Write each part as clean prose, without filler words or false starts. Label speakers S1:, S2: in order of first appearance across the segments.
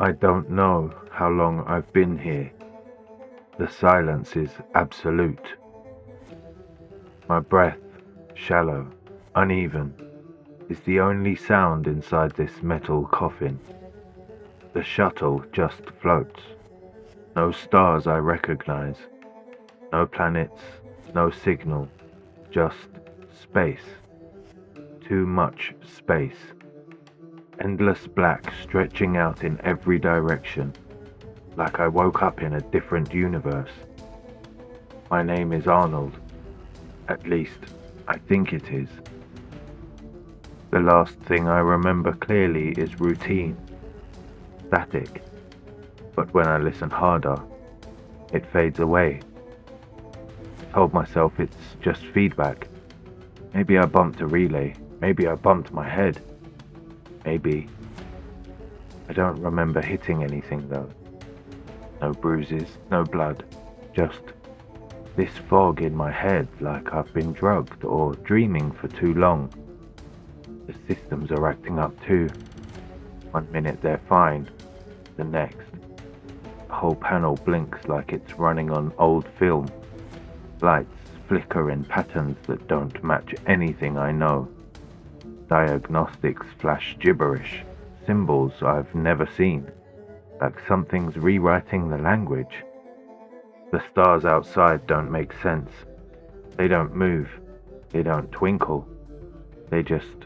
S1: I don't know how long I've been here. The silence is absolute. My breath, shallow, uneven, is the only sound inside this metal coffin. The shuttle just floats. No stars I recognize. No planets, no signal. Just space. Too much space. Endless black stretching out in every direction, like I woke up in a different universe. My name is Arnold. At least, I think it is. The last thing I remember clearly is routine, static. But when I listen harder, it fades away. I told myself it's just feedback. Maybe I bumped a relay. Maybe I bumped my head. Maybe. I don't remember hitting anything though. No bruises, no blood. Just this fog in my head like I've been drugged or dreaming for too long. The systems are acting up too. 1 minute they're fine. The next. The whole panel blinks like it's running on old film. Lights flicker in patterns that don't match anything I know. Diagnostics flash gibberish, symbols I've never seen, like something's rewriting the language. The stars outside don't make sense. They don't move. They don't twinkle. They just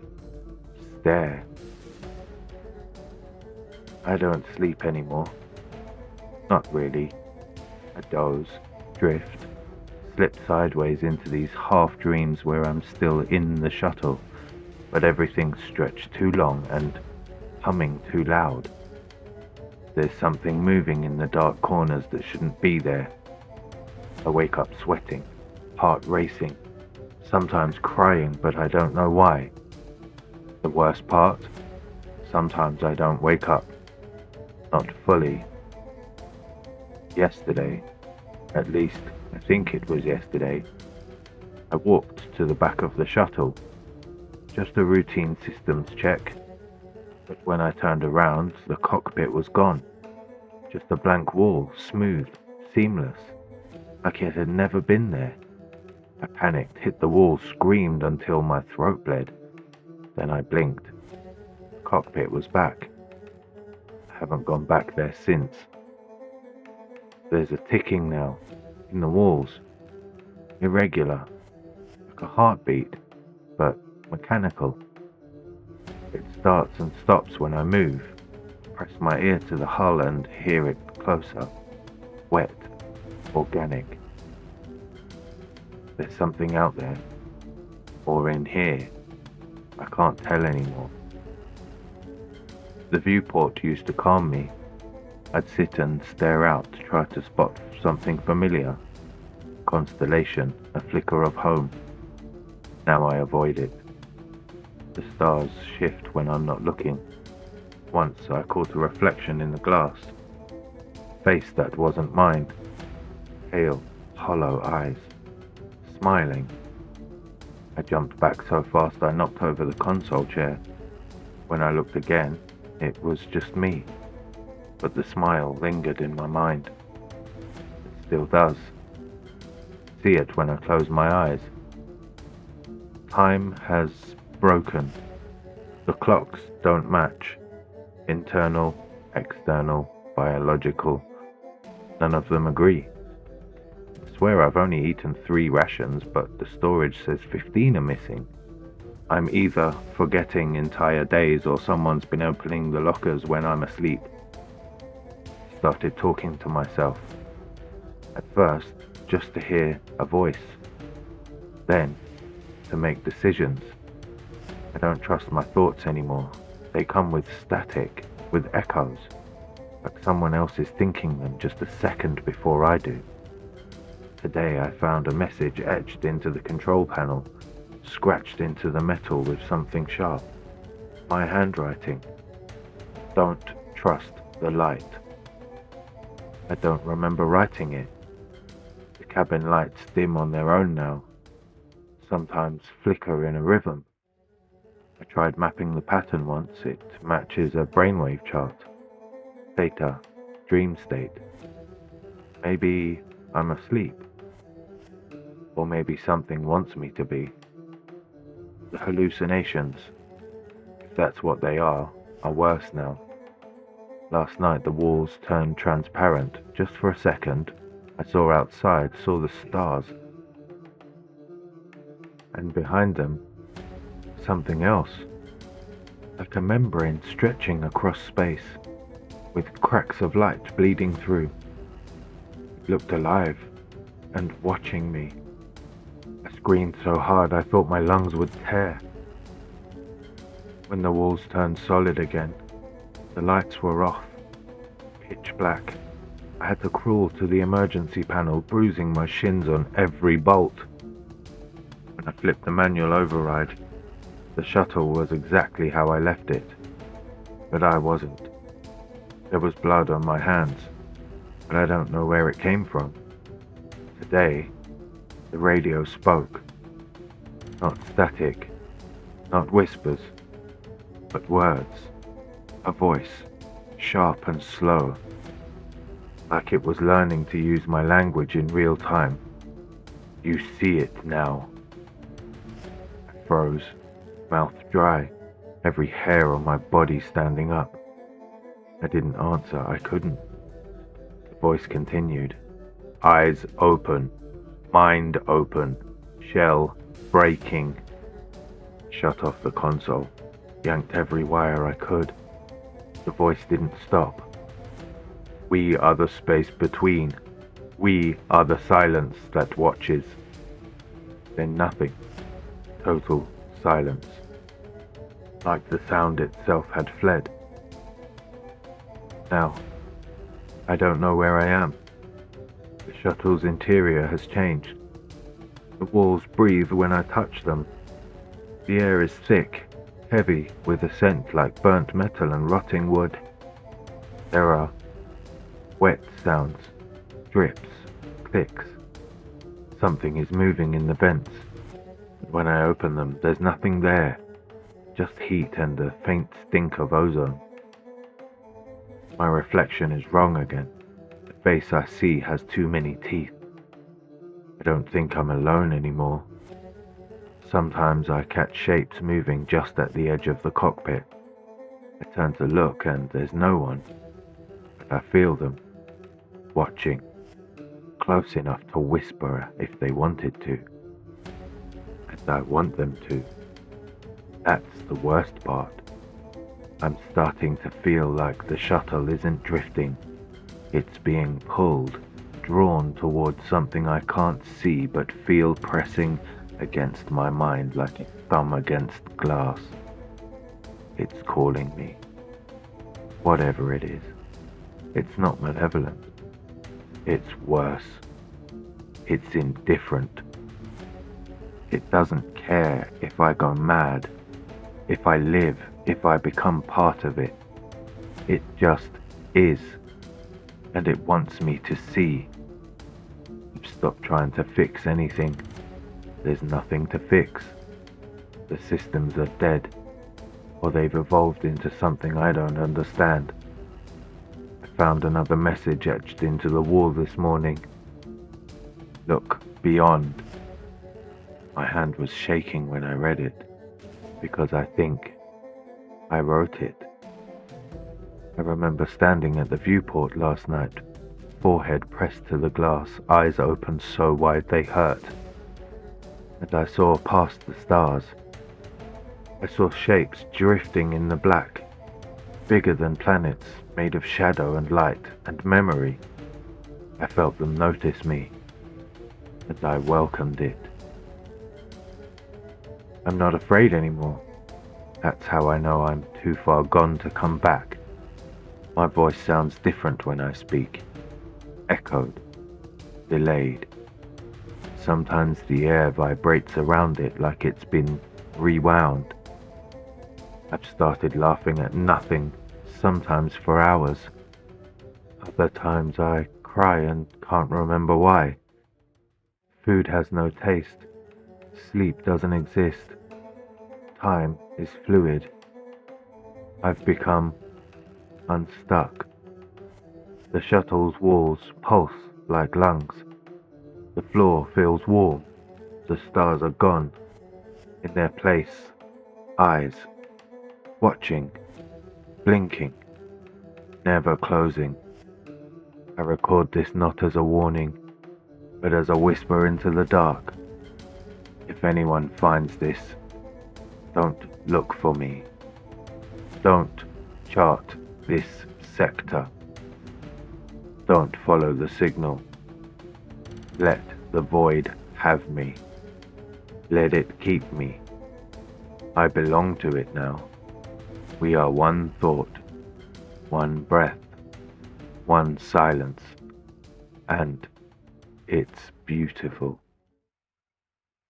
S1: stare. I don't sleep anymore. Not really. I doze, drift, slip sideways into these half dreams where I'm still in the shuttle, but everything's stretched too long and humming too loud. There's something moving in the dark corners that shouldn't be there. I wake up sweating, heart racing, sometimes crying, but I don't know why. The worst part? Sometimes I don't wake up. Not fully. Yesterday, at least I think it was yesterday, I walked to the back of the shuttle. Just a routine systems check. But when I turned around, the cockpit was gone. Just a blank wall, smooth, seamless, like it had never been there. I panicked, hit the wall, screamed until my throat bled. Then I blinked. The cockpit was back. I haven't gone back there since. There's a ticking now, in the walls. Irregular, like a heartbeat, but mechanical. It starts and stops when I move. Press my ear to the hull and hear it closer. Wet, organic. There's something out there, or in here. I can't tell anymore. The viewport used to calm me. I'd sit and stare out, try to spot something familiar. Constellation, a flicker of home. Now I avoid it. The stars shift when I'm not looking. Once I caught a reflection in the glass. Face that wasn't mine. Pale, hollow eyes. Smiling. I jumped back so fast I knocked over the console chair. When I looked again, it was just me. But the smile lingered in my mind. It still does. See it when I close my eyes. Time has broken. The clocks don't match. Internal, external, biological. None of them agree. I swear I've only eaten 3 rations, but the storage says 15 are missing. I'm either forgetting entire days or someone's been opening the lockers when I'm asleep. Started talking to myself. At first, just to hear a voice. Then, to make decisions. I don't trust my thoughts anymore. They come with static, with echoes, like someone else is thinking them just a second before I do. Today I found a message etched into the control panel, scratched into the metal with something sharp. My handwriting. Don't trust the light. I don't remember writing it. The cabin lights dim on their own now, sometimes flicker in a rhythm. I tried mapping the pattern once. It matches a brainwave chart. theta, dream state. Maybe I'm asleep, or maybe something wants me to be. The hallucinations, if that's what they are worse now. Last night the walls turned transparent. Just for a second, I saw outside, saw the stars, and behind them, something else, like a membrane stretching across space, with cracks of light bleeding through. It looked alive and watching me. I screamed so hard I thought my lungs would tear. When the walls turned solid again, the lights were off, pitch black. I had to crawl to the emergency panel, bruising my shins on every bolt. When I flipped the manual override, the shuttle was exactly how I left it, but I wasn't. There was blood on my hands, but I don't know where it came from. Today, the radio spoke. Not static, not whispers, but words. A voice, sharp and slow, like it was learning to use my language in real time. You see it now. I froze, mouth dry, every hair on my body standing up. I didn't answer, I couldn't. The voice continued. Eyes open, mind open, shell breaking. Shut off the console, yanked every wire I could. The voice didn't stop. We are the space between. We are the silence that watches. Then nothing. Total silence. Like the sound itself had fled. Now, I don't know where I am. The shuttle's interior has changed. The walls breathe when I touch them. The air is thick, heavy, with a scent like burnt metal and rotting wood. There are wet sounds, drips, clicks. Something is moving in the vents. When I open them, there's nothing there, just heat and a faint stink of ozone. My reflection is wrong again. The face I see has too many teeth. I don't think I'm alone anymore. Sometimes I catch shapes moving just at the edge of the cockpit. I turn to look and there's no one, but I feel them, watching, close enough to whisper if they wanted to. And I want them to. That's the worst part. I'm starting to feel like the shuttle isn't drifting. It's being pulled, drawn towards something I can't see but feel pressing against my mind like a thumb against glass. It's calling me. Whatever it is. It's not malevolent. It's worse. It's indifferent. It doesn't care if I go mad, if I live, if I become part of it. It just is. And it wants me to see. Stop trying to fix anything. There's nothing to fix. The systems are dead, or they've evolved into something I don't understand. I found another message etched into the wall this morning. Look beyond. My hand was shaking when I read it, because I think I wrote it. I remember standing at the viewport last night, forehead pressed to the glass, eyes open so wide they hurt. And I saw past the stars. I saw shapes drifting in the black, bigger than planets, made of shadow and light and memory. I felt them notice me, and I welcomed it. I'm not afraid anymore. That's how I know I'm too far gone to come back. My voice sounds different when I speak. Echoed, delayed. Sometimes the air vibrates around it like it's been rewound. I've started laughing at nothing, sometimes for hours. Other times I cry and can't remember why. Food has no taste. Sleep doesn't exist. Time is fluid. I've become unstuck. The shuttle's walls pulse like lungs. The floor feels warm. The stars are gone. In their place, eyes, watching, blinking, never closing. I record this not as a warning, but as a whisper into the dark. If anyone finds this, don't look for me. Don't chart this sector. Don't follow the signal. Let the void have me. Let it keep me. I belong to it now. We are one thought, one breath, one silence, and it's beautiful.